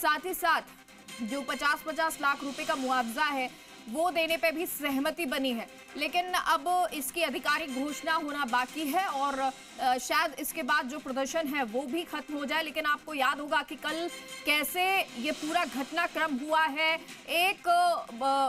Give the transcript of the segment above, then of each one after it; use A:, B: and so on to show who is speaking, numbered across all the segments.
A: साथ ही साथ जो 50-50 लाख रुपए का मुआवजा है वो देने पे भी सहमति बनी है। लेकिन अब इसकी आधिकारिक घोषणा होना बाकी है और शायद इसके बाद जो प्रदर्शन है वो भी खत्म हो जाए। लेकिन आपको याद होगा कि कल कैसे ये पूरा घटनाक्रम हुआ है। एक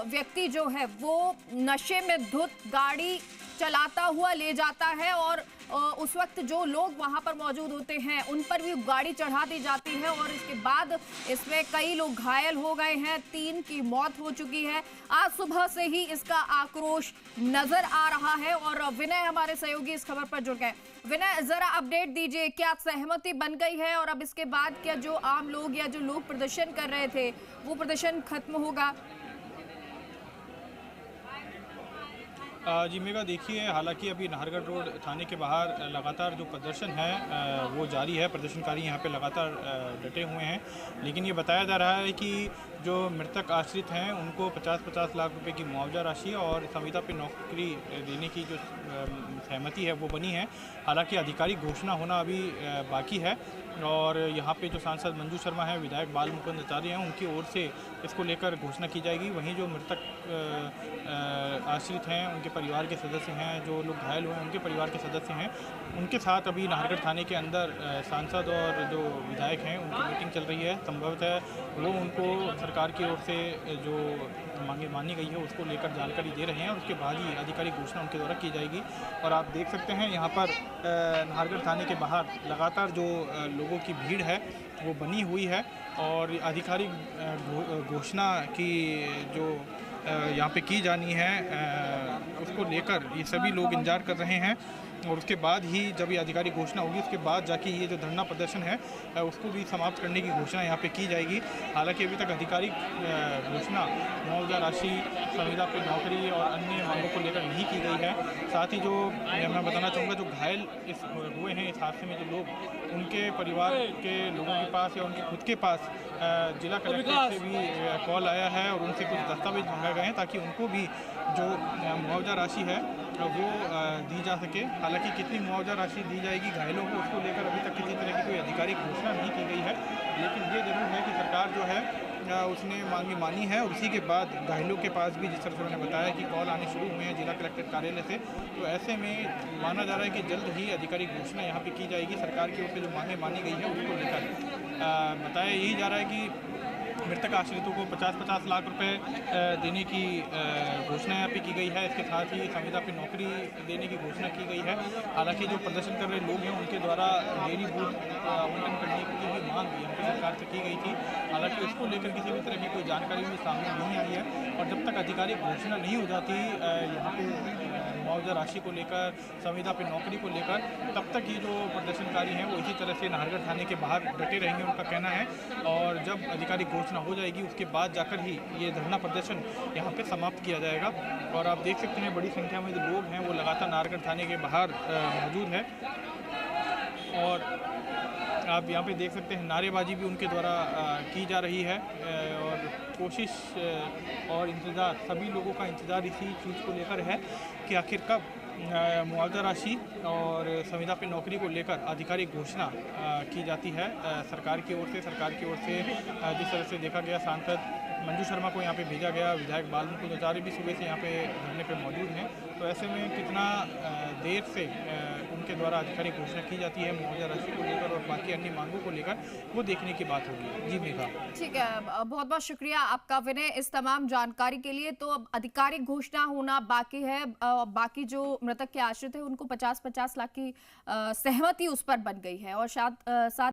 A: व्यक्ति जो है वो नशे में धुत गाड़ी चलाता हुआ ले जाता है और उस वक्त जो लोग वहां पर मौजूद होते हैं उन पर भी गाड़ी चढ़ा दी जाती है और इसके बाद इसमें कई लोग घायल हो गए हैं, 3 की मौत हो चुकी है। आज सुबह से ही इसका आक्रोश नजर आ रहा है और विनय हमारे सहयोगी इस खबर पर जुड़ गए। विनय, जरा अपडेट दीजिए, क्या सहमति बन गई है और अब इसके बाद क्या जो आम लोग या जो लोग प्रदर्शन कर रहे थे वो प्रदर्शन खत्म होगा?
B: जी मेगा, देखिए, हालांकि अभी नाहरगढ़ रोड थाने के बाहर लगातार जो प्रदर्शन है वो जारी है। प्रदर्शनकारी यहाँ पे लगातार डटे हुए हैं, लेकिन ये बताया जा रहा है कि जो मृतक आश्रित हैं उनको 50-50 लाख रुपए की मुआवजा राशि और संविदा पे नौकरी देने की जो सहमति है वो बनी है। हालांकि आधिकारिक घोषणा होना अभी बाकी है और यहाँ पे जो सांसद मंजू शर्मा हैं, विधायक बाल मुकुंद आचार्य हैं, उनकी ओर से इसको लेकर घोषणा की जाएगी। वहीं जो मृतक आश्रित हैं, उनके परिवार के सदस्य हैं, जो लोग घायल हुए हैं उनके परिवार के सदस्य हैं, उनके साथ अभी नाहरगढ़ थाने के अंदर सांसद और जो विधायक हैं उनकी मीटिंग चल रही है। संभवतः वो उनको सरकार की ओर से जो मांगे मानी गई है उसको लेकर जानकारी दे रहे हैं और उसके बाद ही आधिकारिक घोषणा उनके द्वारा की जाएगी। और आप देख सकते हैं यहाँ पर नाहरगढ़ थाने के बाहर लगातार जो लोगों की भीड़ है वो बनी हुई है और आधिकारिक घोषणा की जो यहाँ पे की जानी है उसको लेकर ये सभी लोग इंतजार कर रहे हैं और उसके बाद ही जब ये आधिकारिक घोषणा होगी उसके बाद जाके ये जो धरना प्रदर्शन है उसको भी समाप्त करने की घोषणा यहाँ पे की जाएगी। हालांकि अभी तक आधिकारिक घोषणा मुआवजा राशि, संविदा पे नौकरी और अन्य मांगों को लेकर नहीं की गई है। साथ ही जो मैं बताना चाहूँगा, जो घायल हुए हैं इस हादसे में जो लोग, उनके परिवार के लोगों के पास या उनके खुद के पास जिला कलेक्टर से भी कॉल आया है और उनसे कुछ दस्तावेज मंगाए गए हैं ताकि उनको भी जो मुआवजा राशि है वो दी जा सके। हालांकि कितनी मुआवजा राशि दी जाएगी घायलों को उसको लेकर अभी तक किसी तरह की कोई आधिकारिक घोषणा नहीं की गई है, लेकिन ये जरूर है कि सरकार जो है उसने मांगी मानी है और उसी के बाद घायलों के पास भी, जिस तरह से मैंने बताया, कि कॉल आने शुरू हुए हैं जिला कलेक्टर कार्यालय से। तो ऐसे में माना जा रहा है कि जल्द ही आधिकारिक घोषणा यहाँ पे की जाएगी। सरकार की ओर से जो मांगे मानी गई है उसको लेकर बताया यही जा रहा है कि मृतक आश्रितों को 50-50 लाख रुपए देने की घोषणा यहाँ पे की गई है। इसके साथ ही संविदा पे नौकरी देने की घोषणा की गई है। हालांकि जो प्रदर्शन कर रहे लोग हैं उनके द्वारा डेयरी बूथ आवंटन करने की भी मांग यहाँ पे सरकार से की गई थी। हालांकि उसको लेकर किसी भी तरह की कोई जानकारी भी सामने नहीं आई है और जब तक आधिकारिक घोषणा नहीं हो जाती यहाँ पे मुआवजा राशि को लेकर, संविदा पे नौकरी को लेकर, तब तक ये जो प्रदर्शनकारी हैं वो इसी तरह से नाहरगढ़ थाने के बाहर डटे रहेंगे, उनका कहना है। और जब आधिकारिक घोषणा हो जाएगी उसके बाद जाकर ही ये धरना प्रदर्शन यहाँ पे समाप्त किया जाएगा। और आप देख सकते हैं बड़ी संख्या में जो लोग हैं वो लगातार नाहरगढ़ थाने के बाहर मौजूद है और आप यहाँ पे देख सकते हैं नारेबाजी भी उनके द्वारा की जा रही है और कोशिश और इंतज़ार, सभी लोगों का इंतज़ार इसी चीज़ को लेकर है कि आखिर कब मुआवजा राशि और संविदा पे नौकरी को लेकर आधिकारिक घोषणा की जाती है सरकार की ओर से। सरकार की ओर से जिस तरह से देखा गया, सांसद मंजू शर्मा को यहाँ पे भेजा गया, विधायक बाल मुकुंद आचार्य भी सुबह से यहाँ पे धरने पे मौजूद हैं। तो ऐसे में कितना देर से उनके द्वारा आधिकारिक घोषणा की जाती है मुआवजा राशि को लेकर और बाकी अन्य मांगों को लेकर, वो देखने की बात होगी। जी मेघा।
A: ठीक है, बहुत बहुत शुक्रिया आपका विनय इस तमाम जानकारी के लिए। तो अब आधिकारिक घोषणा होना बाकी है। बाकी जो मृतक के आश्रित है उनको 50-50 लाख की सहमति उस पर बन गई है और साथ